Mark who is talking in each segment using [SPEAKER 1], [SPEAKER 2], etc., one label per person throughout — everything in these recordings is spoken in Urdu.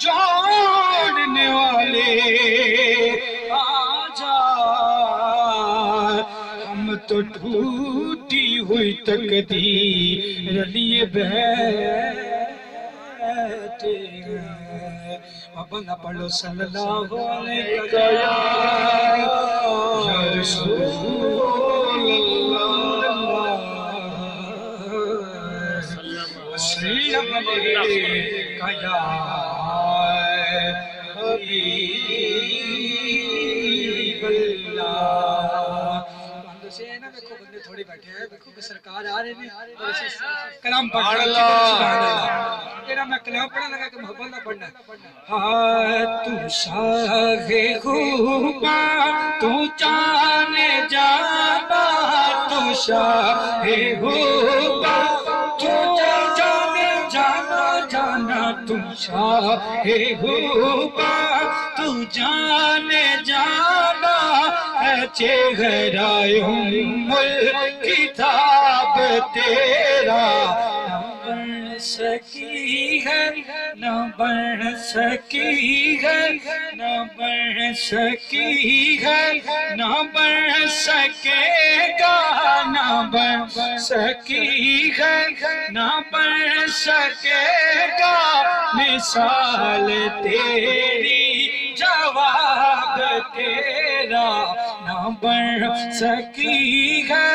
[SPEAKER 1] جوڑنے والے آجا، ہم تو ٹوٹی ہوئی تقدیر لیے بیٹھے ہیں۔ ابنا پڑھو صلی اللہ علیہ یا رسول وسلم علیکہ یا حبیب اللہ۔ بندوں سے ہے نا، دیکھو بندے تھوڑے بیٹھے ہیں، دیکھو کہ سرکار آ رہے ہیں اور اسے کلام پڑھ رہے ہیں۔ تیرا میں کلام پڑھا لگا کہ محبت نہ پڑھنا ہے۔ ہاں تو شاہ خوبا تو جانے جانا، تو شاہ خوبا تو جانے جانا جانا، تو شاہ خوبا تو جانے جانا ہے، چہرہ ام الکتاب تیرا نہ بن سکی ہے، نہ بن سکی ہے، نہ بن سکی ہے، نہ بن سکے گا، نہ بن سکی ہے، نہ بن سکے گا، مثال تیری جواب تیرا نہ بن سکی ہے،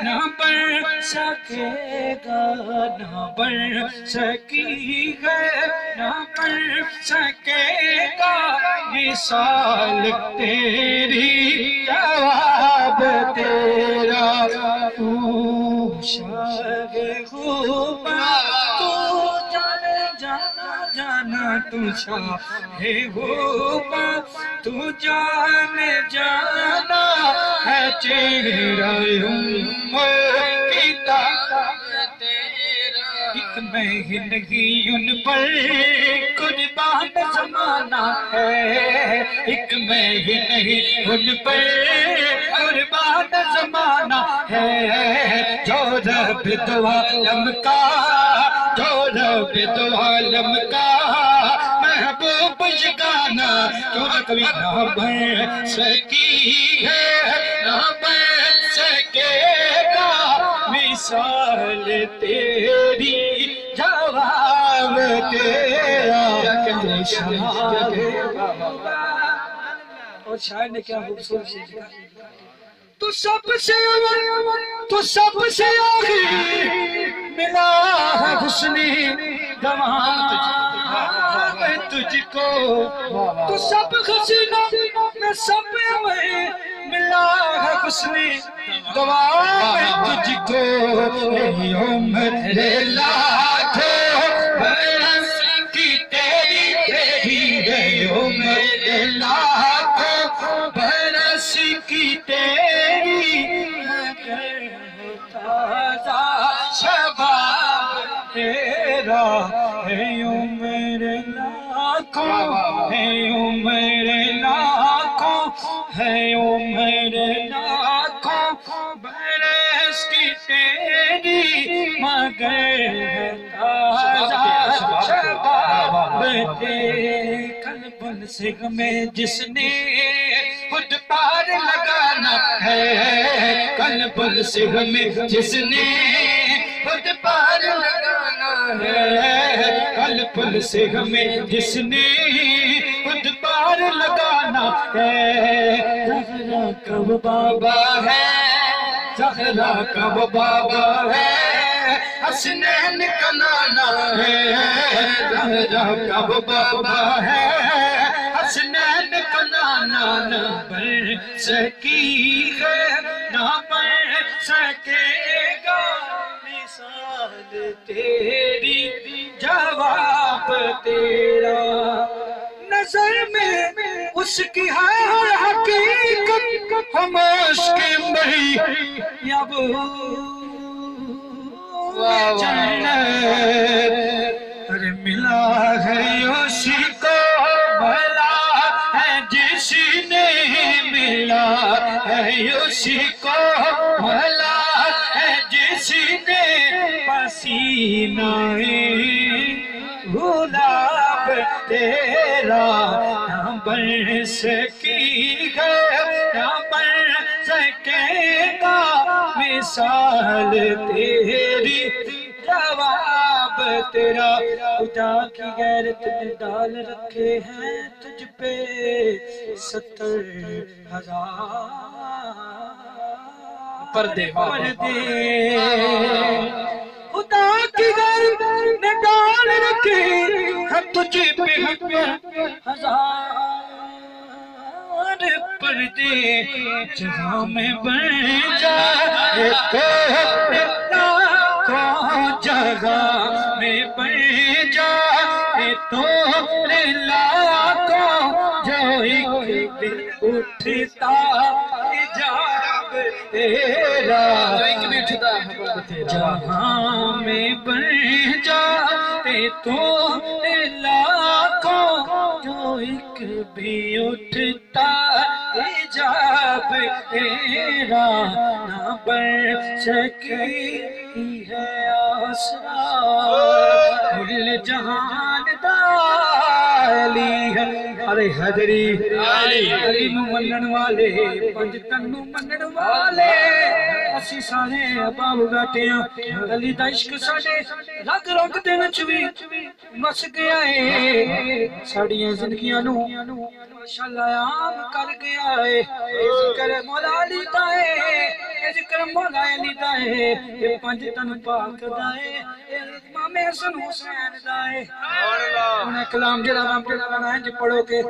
[SPEAKER 1] نہ بن سکے گا، نہ بن سکی ہے، نہ بن سکے گا، مثال تیری جواب تیرا۔ تو شاہ خوبا تو جانے جانا جانا، تو شاہ خوبا تو جانے جانا ہے، چہرہ ام الکتاب تیرا۔ ایک میں ہی نہیں ان پر قربان زمانہ ہے، ایک میں ہی نہیں ان پر قربان زمانہ ہے، جو رب دو عالم کا، جو رب دو عالم کا محبوب یگانہ، کیوں نہ کبھی نہ بن سکی ہے، نہ بن سکے گا، مثال تیری جواب تیرا۔ اور شاعر نے کیا خوبصورت سے لکھا، تو سب سے اول تو سب سے آخر ملا ہے حسن دوام میں تجھ کو، تو سب حسینوں میں سب میں ملا ہے حسن دوام میں تجھ کو، ای عمر لاکھوں برس کی تیری تیری ہے، عمر لاکھوں برس کی تیری، مگر تازہ شباب تیرا ہے، عمر لاکھوں ہے، عمر لاکھوں ہے، عمر لاکھوں برس کی تیری، مگر تازہ شباب تیرا۔ قلب سے ہمیں جس نے خود پار لگانا ہے، قلب سے ہمیں جس نے خود پار لگانا ہے، قلب سے ہمیں جس نے خود پار لگانا ہے، زہرا کا وہ بابا ہے، زہرا کا وہ بابا ہے، حسنین کا نانا ہے، زہرا کا وہ بابا ہے، حسنین کا نانا، نہ بن سکی ہے، نہ بن سکے گا، مثال تیری جواب تیرا۔ نظر میں اس کی ہے حقیقت، خاموش کے مہی یا وہ جنت، ارے ملا ہے اسی کو بھلا ہے جس نے، ملا ہے اسی کو بھلا ہے جس نے، پسینہ گلاب تیرا مثال تیری جواب تیرا خدا کی غیرت نے ڈال رکھے ہیں تجھ پہ 70,000 پردے خدا کی غیرت نے ڈال رکھے ہیں تجھ پہ 1,000 پردے جہاں میں بن جائے جگہ میں بن جائے تو لاکھوں جو ایک دن اٹھتا حجاب تیرا جہاں میں بن جائے تو لاکھوں جو ایک بھی اٹھتا حجاب تیرا نہ بن سکی ہے آسرا کل جہان دالی ہے ارے حضری علی نو منن والے پنج تن نو منن والے اسی سارے اباب بیٹھے ہیں علی دا عشق ساڈے رگ رگ دے وچ وی مس گیا ہے ساڈیاں زندگیاں نو ماشاءاللہ عام کر گیا ہے ذکر مولا علی دا ہے ذکر مولا علی دا ہے یہ پنج تن پاک دا ہے امام حسن حسین دا ہے انہیں کلام جڑا نام پڑھو کہ